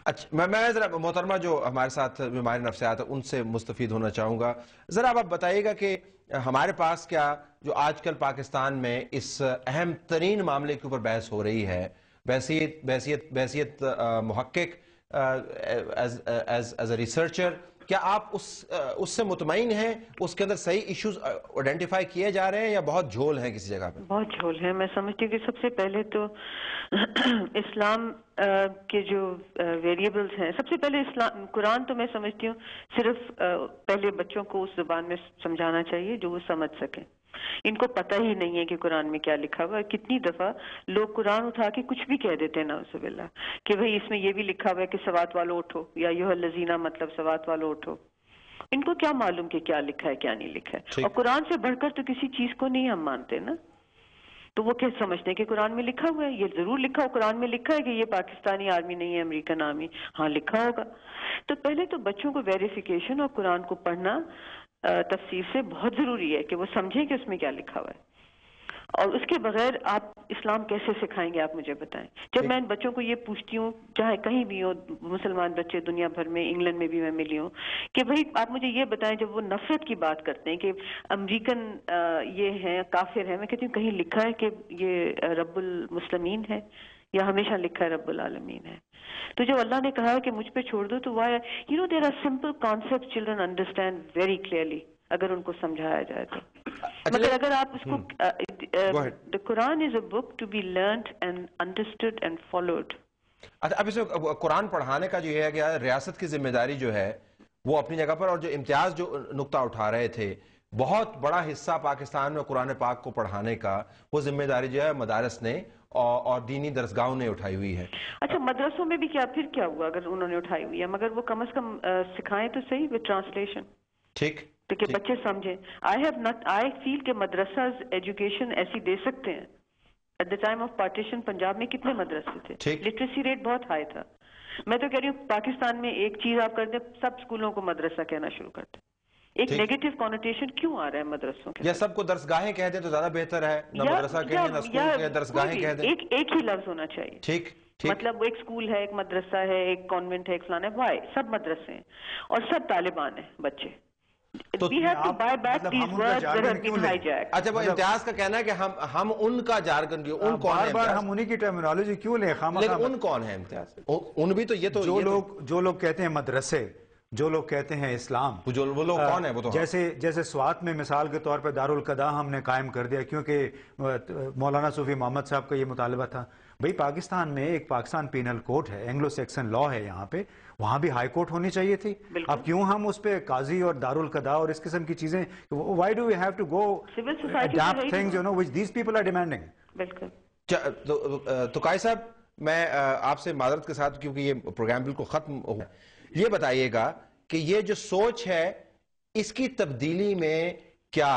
اچھا میں ذرا محترمہ جو ہمارے ساتھ بیماری نفسیات ہے ان سے مستفید ہونا چاہوں گا. ذرا آپ بتائیے گا کہ ہمارے پاس کیا جو آج کل پاکستان میں اس اہم ترین معاملے کے اوپر بحث ہو رہی ہے بحثیت محقق ایز اے ریسرچر، کیا آپ اس سے مطمئن ہیں؟ اس کے اندر صحیح ایشوز آئیڈینٹیفائی کیے جا رہے ہیں یا بہت جھول ہیں کسی جگہ پہ؟ بہت جھول ہے. میں سمجھتی ہوں کہ سب سے پہلے تو اسلام کے جو ویریبلز ہیں، سب سے پہلے اسلام قرآن تو میں سمجھتی ہوں صرف پہلے بچوں کو اس زبان میں سمجھانا چاہیے جو وہ سمجھ سکیں. ان کو پتہ ہی نہیں ہے کہ قرآن میں کیا لکھا ہوا ہے. کتنی دفعہ لوگ قرآن اٹھا کے کچھ بھی کہہ دیتے ہیں نعوذ باللہ کہ بھئی اس میں یہ بھی لکھا ہوا ہے کہ سوات والو اٹھو، یا ایھا الذین مطلب سوات والو اٹھو. ان کو کیا معلوم کہ کیا لکھا ہے کیا نہیں لکھا ہے. اور قرآن سے بڑھ کر تو کسی چیز کو نہیں ہم مانتے نا. تو وہ کیا سمجھتے ہیں کہ قرآن میں لکھا ہوا ہے؟ یہ ضرور لکھا ہو، قرآن میں لکھا ہے کہ یہ پاکستانی آرمی نہیں ہے امریکن آرمی. ہاں لکھا ہوگا. تو پہلے تو بچوں کو ویریفیکیشن اور قرآن کو پڑھنا تفسیر سے بہت ضروری ہے کہ وہ سمجھیں کہ اس میں کیا لکھا ہوا ہے. اور اس کے بغیر آپ اسلام کیسے سکھائیں گے آپ مجھے بتائیں. جب میں ان بچوں کو یہ پوچھتی ہوں، چاہے کہیں بھی ہو مسلمان بچے دنیا بھر میں، انگلینڈ میں بھی میں ملی ہوں، کہ بھئی آپ مجھے یہ بتائیں، جب وہ نفرت کی بات کرتے ہیں کہ امریکن یہ ہیں کافر ہیں، میں کہتی ہوں کہیں لکھا ہے کہ یہ رب المسلمین ہے یا ہمیشہ لکھا ہے رب العالمین ہے؟ تو جو اللہ نے کہا ہے کہ مجھ پہ چھوڑ دو، تو why you know there are simple concept children understand very clearly اگر ان کو سمجھایا جائے تو. مگر اگر آپ اس کو the Quran is a book to be learned and understood and followed. اچھا اب اس میں قرآن پڑھانے کا جو ہے کہ ریاست کی ذمہ داری جو ہے وہ اپنی جگہ پر، اور جو امتیاز جو نقطہ اٹھا رہے تھے، بہت بڑا حصہ پاکستان میں قرآن پاک کو پڑھانے کا وہ ذمہ داری جو ہے مدارس نے اور دینی درسگاہوں نے اٹھائی ہوئی ہے. اچھا مدرسوں میں بھی کیا پھر کیا ہوا اگر انہوں نے اٹھائی ہوئی ہے؟ مگر وہ کم از کم سکھائیں تو صحیح with translation. ٹھیک کہ بچے سمجھیں. I feel کہ مدرسہ ایجوکیشن ایسی دے سکتے ہیں. At the time of partition Punjab میں کتنے مدرسے تھے؟ لٹریسی ریٹ بہت ہائی تھا. میں تو کہہ رہی ہوں پاکستان میں ایک چیز آپ کر دیں، سب اسکولوں کو مدرسہ کہنا شروع کر دیں. ایک نیگیٹو کونوٹیشن کیوں آ رہا ہے مدرسوں کے؟ یا سب کو درسگاہیں کہہ دیں تو زیادہ بہتر ہے، نہ مدرسہ کہیں نہ اسکول کہیں، درسگاہیں کہہ دیں. ایک ہی لفظ ہونا چاہیے. ٹھیک مطلب وہ ایک اسکول ہے، ایک مدرسہ ہے، ایک کانوینٹ ہے، ایک فلانا ہے. وائی سب مدرسے ہیں اور سب طالبان ہیں بچے. We have to buy back these words that have been hijacked. اچھا وہ امتیاز کا کہنا ہے کہ ہم ان کا جارگن کیوں، ان کون ہے بار ہم انہی کی ٹرمینالوجی کیوں لیں؟ لیکن ان کون ہے امتیاز؟ ان بھی تو یہ تو جو لوگ کہتے ہیں مدرسے، جو لوگ کہتے ہیں اسلام، وہ لوگ کون ہیں؟ وہ تو جیسے سوات میں مثال کے طور پہ دارالقضاء ہم نے قائم کر دیا کیونکہ مولانا صوفی محمد صاحب کا یہ مطالبہ تھا. بھئی پاکستان میں ایک پاکستان پینل کوڈ ہے، اینگلو سیکسن لا ہے یہاں پہ، وہاں بھی ہائی کورٹ ہونی چاہیے تھی. اب کیوں ہم اس پہ قاضی اور دارالقضاء اور اس قسم کی چیزیں، why do we have to go adapt things which these people are demanding? بالکل. تو قائد صاحب میں آپ سے معذرت کے ساتھ، کیونکہ یہ پروگرام بالکل ختم ہو، یہ بتائیے گا کہ یہ جو سوچ ہے اس کی تبدیلی میں کیا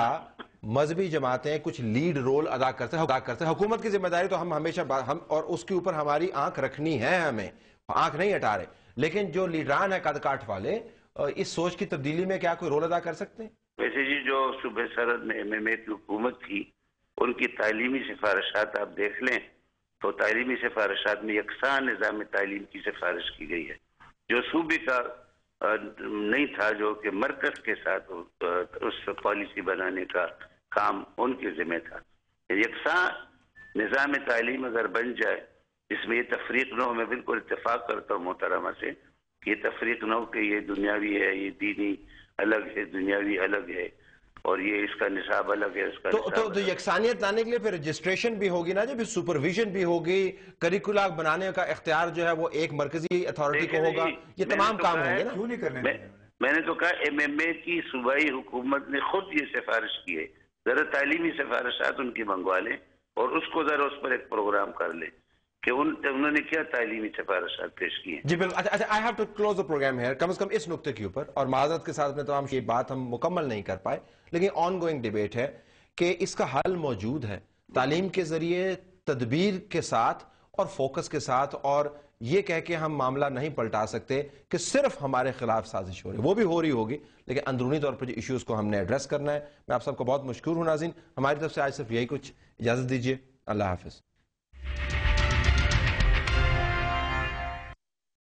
مذہبی جماعتیں کچھ لیڈ رول ادا کرتے ہیں؟ حکومت کی ذمہ داری تو ہم ہمیشہ اور اس کے اوپر ہماری آنکھ رکھنی ہے، ہمیں آنکھ نہیں ہٹا رہے، لیکن جو لیڈران ہیں قد کاٹ والے اس سوچ کی تبدیلی میں کیا کوئی رول ادا کر سکتے ہیں؟ ویسے جی جو صوبہ سرحد میں MMA کی حکومت تھی، ان کی تعلیمی سفارشات آپ دیکھ لیں تو تعلیمی سفارشات میں یکساں نظام تعلیم کی سفارش کی گئی ہے. جو صوبے کا نہیں تھا، جو کہ مرکز کے ساتھ اس پالیسی بنانے کا کام ان کے ذمہ تھا. یکساں نظام تعلیم اگر بن جائے جس میں یہ تفریق نہ ہو، میں بالکل اتفاق کرتا ہوں محترمہ سے کہ یہ تفریق نہ ہو کہ یہ دنیاوی ہے، یہ دینی الگ ہے، دنیاوی الگ ہے، اور یہ اس کا نصاب الگ ہے، اس کا تو یکسانیت لانے کے لیے پھر رجسٹریشن بھی ہوگی نا، جب سپرویژن بھی ہوگی، کریکولا بنانے کا اختیار جو ہے وہ ایک مرکزی اتھارٹی کو ہوگا، یہ تمام کام ہوں گے نا. کیوں نہیں کرنے؟ میں نے تو کہا MMA کی صوبائی حکومت نے خود یہ سفارش کی ہے، ذرا تعلیمی سفارشات ان کی منگوا لیں اور اس کو ذرا اس پر ایک پروگرام کر لیں کہ انہوں نے کیا تعلیمی سفارشات پیش کی ہیں. جی بالکل. اچھا I have to close the program here. کم از کم اس نقطے کے اوپر، اور معذرت کے ساتھ میں تمام یہ بات ہم مکمل نہیں کر پائے، لیکن آن گوئنگ ڈیبیٹ ہے کہ اس کا حل موجود ہے تعلیم کے ذریعے، تدبیر کے ساتھ اور فوکس کے ساتھ. اور یہ کہہ کے ہم معاملہ نہیں پلٹا سکتے کہ صرف ہمارے خلاف سازش ہو رہی ہے، وہ بھی ہو رہی ہوگی، لیکن اندرونی طور پر جو ایشوز کو ہم نے ایڈریس کرنا ہے. میں آپ سب کو بہت مشکور ہوں ناظرین. ہماری طرف سے آج صرف یہی کچھ. اجازت دیجیے. اللہ حافظ.